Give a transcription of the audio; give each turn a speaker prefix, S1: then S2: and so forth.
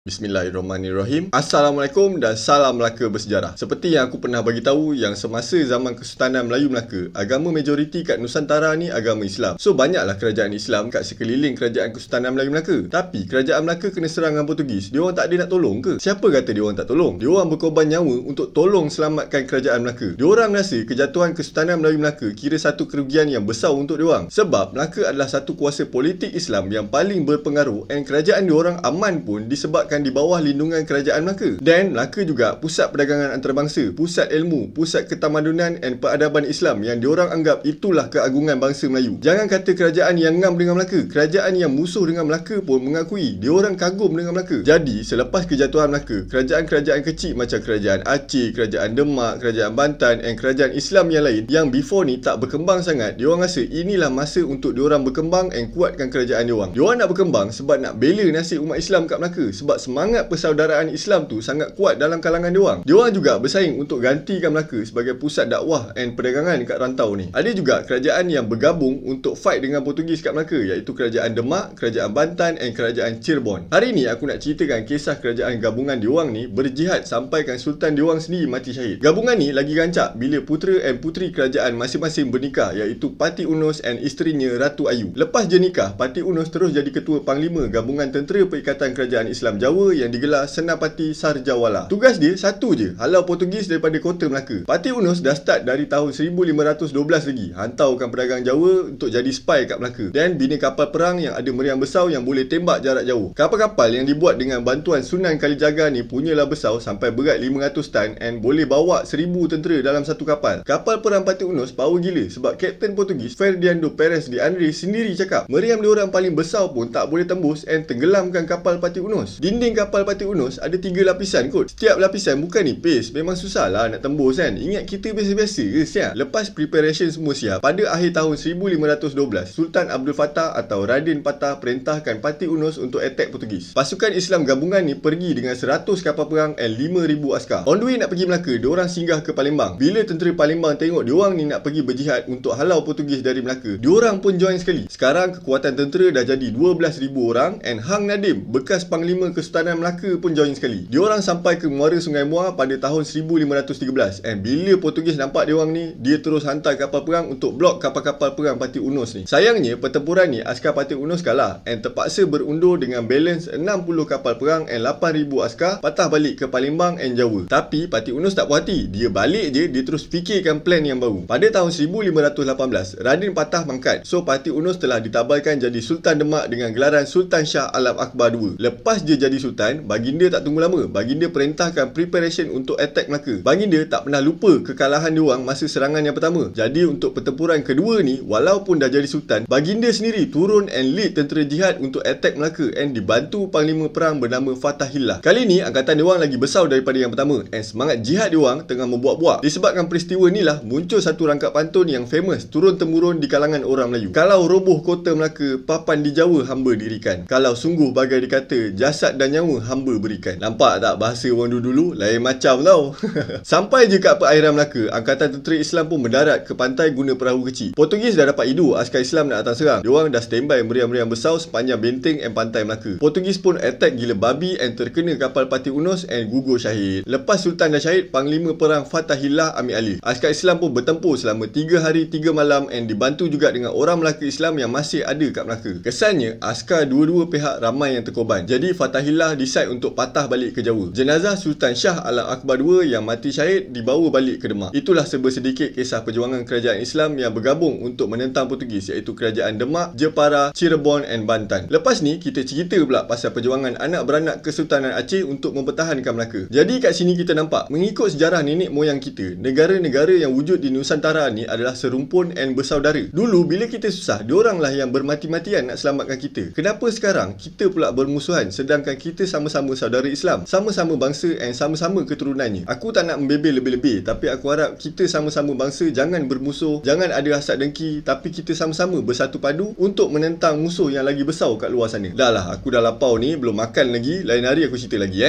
S1: Bismillahirrahmanirrahim. Assalamualaikum dan salam Melaka bersejarah. Seperti yang aku pernah bagi tahu yang semasa zaman Kesultanan Melayu Melaka, agama majoriti kat Nusantara ni agama Islam. So banyaklah kerajaan Islam kat sekeliling kerajaan Kesultanan Melayu Melaka. Tapi kerajaan Melaka kena serang dengan Portugis. Dia orang tak ada nak tolong ke? Siapa kata dia orang tak tolong? Dia orang berkorban nyawa untuk tolong selamatkan kerajaan Melaka. Dia orang rasa kejatuhan Kesultanan Melayu Melaka kira satu kerugian yang besar untuk dia orang. Sebab Melaka adalah satu kuasa politik Islam yang paling berpengaruh dan kerajaan dia orang aman pun disebabkan di bawah lindungan kerajaan Melaka. Dan Melaka juga pusat perdagangan antarabangsa, pusat ilmu, pusat ketamadunan dan peradaban Islam yang diorang anggap itulah keagungan bangsa Melayu. Jangan kata kerajaan yang ngam dengan Melaka, kerajaan yang musuh dengan Melaka pun mengakui diorang kagum dengan Melaka. Jadi selepas kejatuhan Melaka, kerajaan-kerajaan kecil macam kerajaan Aceh, kerajaan Demak, kerajaan Bantan dan kerajaan Islam yang lain yang before ni tak berkembang sangat, diorang rasa inilah masa untuk diorang berkembang dan kuatkan kerajaan diorang. Diorang nak berkembang sebab nak bela nasib umat Islam kat Melaka, sebab semangat persaudaraan Islam tu sangat kuat dalam kalangan diorang. Diorang juga bersaing untuk gantikan Melaka sebagai pusat dakwah dan perdagangan kat rantau ni. Ada juga kerajaan yang bergabung untuk fight dengan Portugis kat Melaka, iaitu kerajaan Demak, kerajaan Bantan dan kerajaan Cirebon. Hari ni aku nak ceritakan kisah kerajaan gabungan diorang ni berjihad sampaikan Sultan diorang sendiri mati syahid. Gabungan ni lagi rancak bila putera dan puteri kerajaan masing-masing bernikah, iaitu Pati Unus dan isterinya Ratu Ayu. Lepas je nikah, Pati Unus terus jadi ketua panglima gabungan tentera Perikatan Kerajaan Islam Jawa yang digelar Senapati Sarjawala. Tugas dia satu je, halau Portugis daripada kota Melaka. Pati Unus dah start dari tahun 1512 lagi, hantarkan pedagang Jawa untuk jadi spy kat Melaka dan bina kapal perang yang ada meriam besar yang boleh tembak jarak jauh. Kapal-kapal yang dibuat dengan bantuan Sunan Kalijaga ni punyalah besar sampai berat 500 tan and boleh bawa 1000 tentera dalam satu kapal. Kapal perang Pati Unus power gila sebab Kapten Portugis Ferdinando Perez de Andrade sendiri cakap meriam diorang paling besar pun tak boleh tembus and tenggelamkan kapal Pati Unus. Dinding kapal Pati Unus ada 3 lapisan kot. Setiap lapisan bukan nipis, memang susah lah nak tembus kan. Ingat kita biasa-biasa ke siap? Lepas preparation semua siap, pada akhir tahun 1512, Sultan Abdul Fattah atau Raden Patah perintahkan Pati Unus untuk attack Portugis. Pasukan Islam gabungan ni pergi dengan 100 kapal perang dan 5,000 askar. On the way nak pergi Melaka, diorang singgah ke Palembang. Bila tentera Palembang tengok diorang ni nak pergi berjihad untuk halau Portugis dari Melaka, diorang pun join sekali. Sekarang kekuatan tentera dah jadi 12,000 orang and Hang Nadim, bekas Panglima Kesultanan Melaka pun join sekali. Diorang sampai ke muara Sungai Muar pada tahun 1513 and bila Portugis nampak diorang ni, dia terus hantar kapal perang untuk blok kapal-kapal perang Pati Unus ni. Sayangnya pertempuran ni askar Pati Unus kalah and terpaksa berundur dengan balance 60 kapal perang and 8,000 askar patah balik ke Palembang and Jawa. Tapi Pati Unus tak puas hati, dia balik je, dia terus fikirkan plan yang baru. Pada tahun 1518, Raden Patah mangkat. So Pati Unus telah ditabalkan jadi Sultan Demak dengan gelaran Sultan Shah Alam Akbar II. Lepas dia jadi Sultan, baginda tak tunggu lama. Baginda perintahkan preparation untuk attack Melaka. Baginda tak pernah lupa kekalahan diorang masa serangan yang pertama. Jadi untuk pertempuran kedua ni, walaupun dah jadi Sultan, baginda sendiri turun and lead tentera jihad untuk attack Melaka and dibantu panglima perang bernama Fatahillah. Kali ni angkatan diorang lagi besar daripada yang pertama and semangat jihad diorang tengah membuak-buak. Disebabkan peristiwa ni lah muncul satu rangkap pantun yang famous turun-temurun di kalangan orang Melayu. Kalau roboh kota Melaka, papan di Jawa hamba dirikan. Kalau sungguh bagai dikata, jasad dan nyawa hamba berikan. Nampak tak bahasa orang dulu-dulu lain macam tau. Sampai je kat perairan Melaka, angkatan tentera Islam pun mendarat ke pantai guna perahu kecil. Portugis dah dapat idea askar Islam nak datang serang. Diorang dah standby meriam-meriam besar sepanjang benteng dan pantai Melaka. Portugis pun attack gila babi and terkena kapal Pati Unus and gugur syahid. Lepas Sultan dah syahid, panglima perang Fatahillah ambil alih. Askar Islam pun bertempur selama 3 hari 3 malam and dibantu juga dengan orang Melaka Islam yang masih ada kat Melaka. Kesannya askar dua-dua pihak ramai yang terkorban. Jadi Fatahillah decide untuk patah balik ke Jawa. Jenazah Sultan Shah Alam Akbar II yang mati syahid dibawa balik ke Demak. Itulah serba sedikit kisah perjuangan kerajaan Islam yang bergabung untuk menentang Portugis, iaitu kerajaan Demak, Jepara, Cirebon dan Bantan. Lepas ni kita cerita pula pasal perjuangan anak beranak Kesultanan Aceh untuk mempertahankan Melaka. Jadi kat sini kita nampak, mengikut sejarah nenek moyang kita, negara-negara yang wujud di Nusantara ni adalah serumpun dan bersaudara. Dulu bila kita susah, dioranglah yang bermati-matian nak selamatkan kita. Kenapa sekarang kita pula bermusuhan sedangkan kita sama-sama saudara Islam, sama-sama bangsa dan sama-sama keturunannya? Aku tak nak membebel lebih-lebih, tapi aku harap kita sama-sama bangsa jangan bermusuh, jangan ada hasad dengki, tapi kita sama-sama bersatu padu untuk menentang musuh yang lagi besar kat luar sana. Dah lah, aku dah lapar ni, belum makan lagi. Lain hari aku cerita lagi